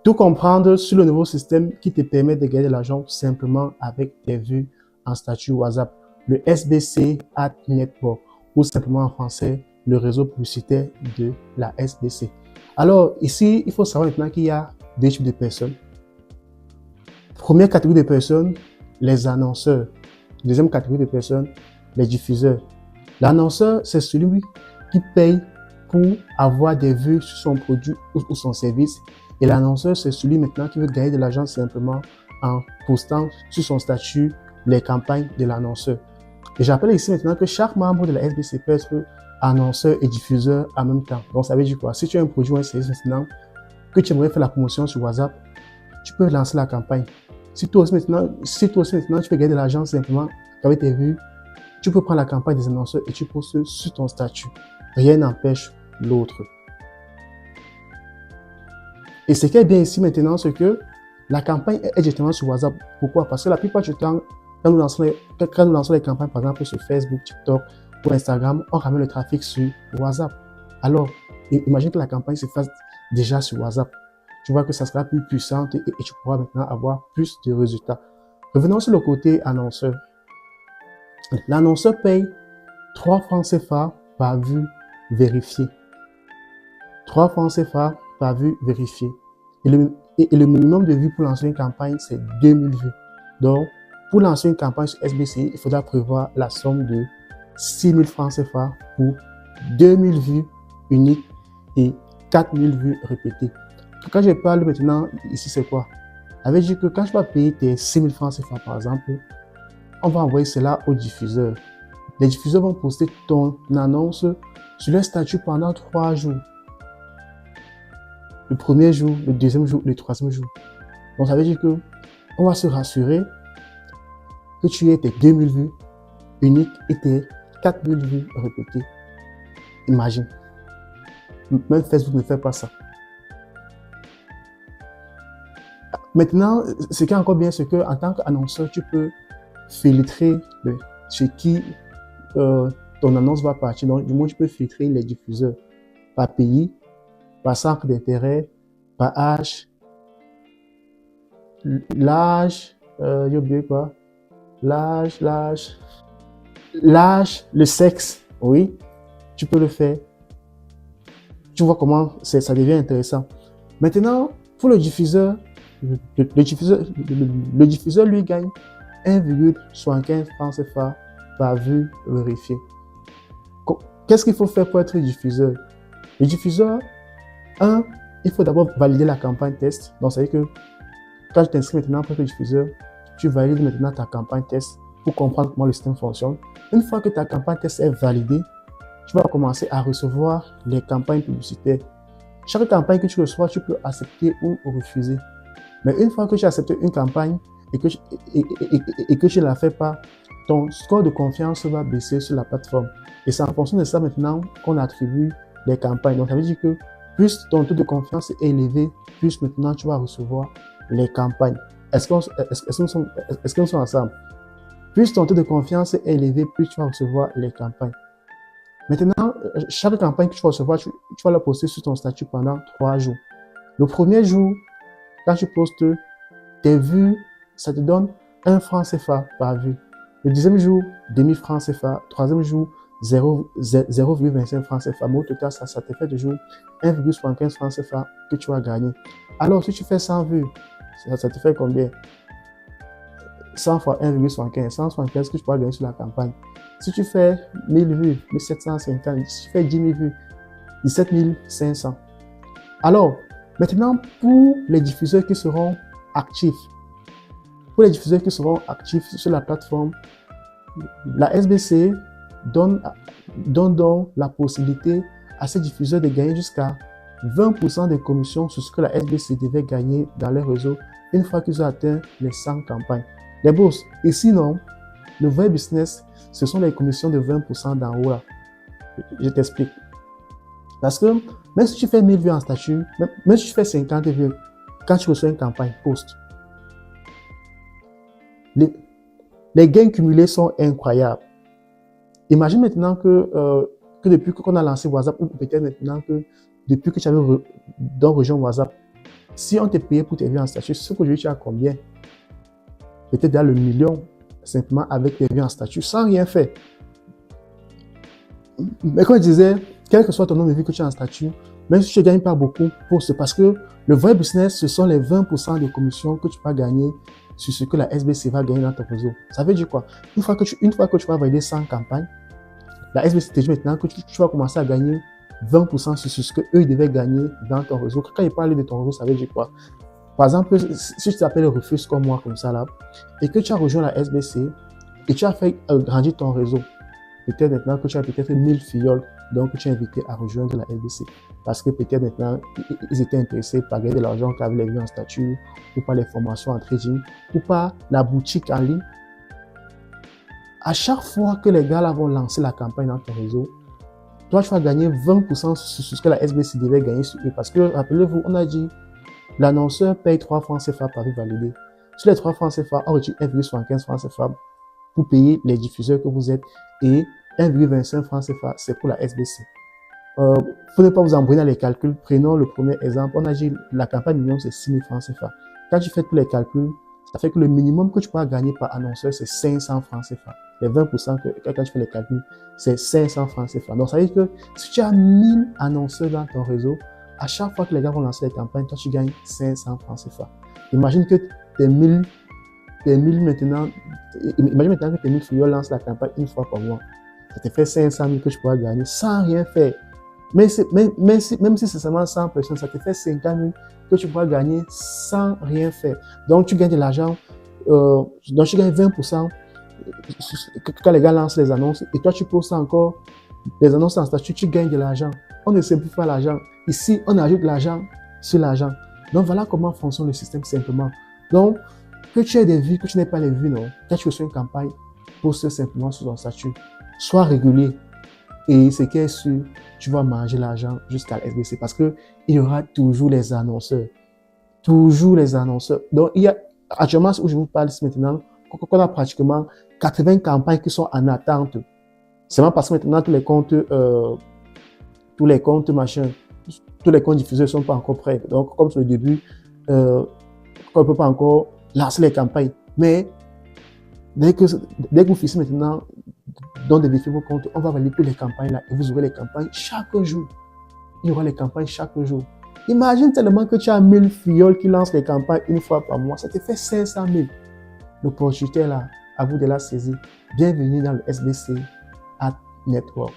tout comprendre sur le nouveau système qui te permet de gagner de l'argent simplement avec tes vues en statut WhatsApp, le SBC Ad Network, ou simplement en français, le réseau publicitaire de la SBC. Alors ici, il faut savoir maintenant qu'il y a deux types de personnes. Première catégorie de personnes, les annonceurs. Deuxième catégorie de personnes, les diffuseurs. L'annonceur, c'est celui qui paye pour avoir des vues sur son produit ou son service. Et l'annonceur, c'est celui maintenant qui veut gagner de l'argent simplement en postant sur son statut les campagnes de l'annonceur. Et j'appelle ici maintenant que chaque membre de la SBC peut être annonceur et diffuseur en même temps. Donc ça veut dire quoi? Si tu as un produit ou un service maintenant que tu aimerais faire la promotion sur WhatsApp, tu peux lancer la campagne. Si toi aussi maintenant tu peux gagner de l'argent simplement avec tes vues, tu peux prendre la campagne des annonceurs et tu postes sur ton statut. Rien n'empêche l'autre. Et ce qui est bien ici maintenant, c'est que la campagne est directement sur WhatsApp. Pourquoi? Parce que la plupart du temps, quand nous lançons les campagnes, par exemple sur Facebook, TikTok ou Instagram, on ramène le trafic sur WhatsApp. Alors, imagine que la campagne se fasse déjà sur WhatsApp. Tu vois que ça sera plus puissant et tu pourras maintenant avoir plus de résultats. Revenons sur le côté annonceur. L'annonceur paye 3 francs CFA par vue vérifiée. 3 francs CFA par vue vérifiée. Et le minimum de vues pour lancer une campagne, c'est 2000 vues. Donc, pour lancer une campagne sur SBC, il faudra prévoir la somme de 6000 francs CFA pour 2000 vues uniques et 4000 vues répétées. Quand je parle maintenant, ici c'est quoi? Ça veut dire que quand tu vas payer tes 6000 francs CFA par exemple, on va envoyer cela aux diffuseurs. Les diffuseurs vont poster ton annonce sur leur statut pendant 3 jours. Le premier jour, le deuxième jour, le troisième jour. Donc ça veut dire que on va se rassurer que tu aies tes 2000 vues uniques et tes 4000 vues répétées. Imagine. Même Facebook ne fait pas ça. Maintenant, ce qui est encore bien, c'est que en tant qu'annonceur, tu peux filtrer chez qui ton annonce va partir. Donc, du moins, tu peux filtrer les diffuseurs par pays, par centre d'intérêt, par âge, l'âge, j'ai oublié quoi? L'âge, le sexe, oui, tu peux le faire. Tu vois comment ça devient intéressant. Maintenant, pour le diffuseur, le diffuseur lui gagne 1,75 francs CFA par vue vérifiée. Qu'est-ce qu'il faut faire pour être diffuseur? Le diffuseur, il faut d'abord valider la campagne test. Donc, ça veut dire que quand tu t'inscris maintenant pour être diffuseur, tu valides maintenant ta campagne test pour comprendre comment le système fonctionne. Une fois que ta campagne test est validée, tu vas commencer à recevoir les campagnes publicitaires. Chaque campagne que tu reçois, tu peux accepter ou refuser. Mais une fois que tu as accepté une campagne et que tu ne la fais pas, ton score de confiance va baisser sur la plateforme. Et c'est en fonction de ça maintenant qu'on attribue les campagnes. Donc ça veut dire que plus ton taux de confiance est élevé, plus maintenant tu vas recevoir les campagnes. Est-ce que nous sommes ensemble? Plus ton taux de confiance est élevé, plus tu vas recevoir les campagnes. Maintenant, chaque campagne que tu vas recevoir, tu vas la poster sur ton statut pendant 3 jours. Le premier jour, quand tu postes tes vues, ça te donne 1 franc CFA par vue. Le deuxième jour, demi franc CFA. Troisième jour, 0,25 francs CFA. Mais au total, ça te fait toujours 1,75 francs CFA que tu vas gagner. Alors, si tu fais 100 vues, ça te fait combien? 100 fois 1,75, 175 que tu pourras gagner sur la campagne. Si tu fais 1000 vues, 1750, si tu fais 10 000 vues, 17 500. Alors, maintenant, pour les diffuseurs qui seront actifs, sur la plateforme, la SBC donne donc la possibilité à ces diffuseurs de gagner jusqu'à 20% des commissions sur ce que la SBC devait gagner dans leur réseau une fois qu'ils ont atteint les 100 campagnes. Les bourses, et sinon, le vrai business, ce sont les commissions de 20% d'en haut là. Je t'explique. Parce que même si tu fais 1000 vues en statut, même si tu fais 50 vues, quand tu reçois une campagne post, les gains cumulés sont incroyables. Imagine maintenant que depuis qu'on a lancé WhatsApp, ou peut-être maintenant que depuis que tu avais rejoint WhatsApp, Si on te payait pour tes vues en statut, ce qu'aujourd'hui tu as combien? Peut-être dans le million, simplement avec tes vues en statut, sans rien faire. Mais comme je disais, quel que soit ton nombre de vues que tu as en statut, même si tu ne gagnes pas beaucoup, parce que le vrai business, ce sont les 20% de commissions que tu vas gagner sur ce que la SBC va gagner dans ton réseau. Ça veut dire quoi? Une fois que tu vas valider 100 campagnes, la SBC te dit maintenant que tu vas commencer à gagner 20% sur ce que eux ils devaient gagner dans ton réseau. Quand ils parlent de ton réseau, ça veut dire quoi? Par exemple, si tu t'appelles Rufus comme moi, comme ça là, et que tu as rejoint la SBC et tu as fait grandir ton réseau, peut-être maintenant que tu as peut-être 1000 filleuls, donc tu es invité à rejoindre la SBC. Parce que peut-être maintenant, ils étaient intéressés par gagner de l'argent qu'avaient les vues en statut, ou par les formations en trading, ou par la boutique en ligne. À chaque fois que les gars là vont lancer la campagne dans ton réseau, toi, tu vas gagner 20% sur ce que la SBC devait gagner sur eux. Parce que, rappelez-vous, on a dit, l'annonceur paye 3 francs CFA par vue validée. Sur les 3 francs CFA, on retire 1,75 francs CFA pour payer les diffuseurs que vous êtes et 1,25 francs CFA, c'est pour la SBC. Pour ne pas vous embrouiller dans les calculs, prenons le premier exemple. On a dit la campagne minimum, c'est 6 000 francs CFA. Quand tu fais tous les calculs, ça fait que le minimum que tu pourras gagner par annonceur, c'est 500 francs CFA. Les 20% quand tu fais les calculs, c'est 500 francs CFA. Donc, ça veut dire que si tu as 1000 annonceurs dans ton réseau, à chaque fois que les gars vont lancer les campagnes, toi, tu gagnes 500 francs CFA. Imagine que tes 1000 maintenant, imagine maintenant que tes 1000 filleuls lancent la campagne une fois par mois. Ça te fait 500 000 que tu pourras gagner sans rien faire. Même si c'est seulement 100 personnes, ça te fait 50 000 que tu pourras gagner sans rien faire. Donc, tu gagnes de l'argent, donc tu gagnes 20% quand les gars lancent les annonces et toi, tu postes encore les annonces en statut, tu gagnes de l'argent. On ne simplifie pas l'argent. Ici, on ajoute l'argent sur l'argent. Donc, voilà comment fonctionne le système simplement. Donc, que tu aies des vues, que tu n'aies pas les vues, non. Quand tu reçois une campagne, poste simplement sur ton statut. Sois régulier. Et ce qui est sûr, tu vas manger l'argent jusqu'à la SBC parce que il y aura toujours les annonceurs. Toujours les annonceurs. Donc, il y a, actuellement, où je vous parle ici maintenant, qu'on a pratiquement 80 campagnes qui sont en attente. C'est vraiment parce que maintenant, tous les comptes diffuseurs ne sont pas encore prêts. Donc, comme c'est le début, on ne peut pas encore lancer les campagnes. Mais, dès que vous finissez maintenant, donc de vérifier vos comptes, on va valider toutes les campagnes là et vous aurez les campagnes chaque jour. Il y aura les campagnes chaque jour. Imagine tellement que tu as 1000 filleuls qui lancent les campagnes une fois par mois. Ça te fait 500 000. L'opportunité est là, à vous de la saisir. Bienvenue dans le SBC Ad Network.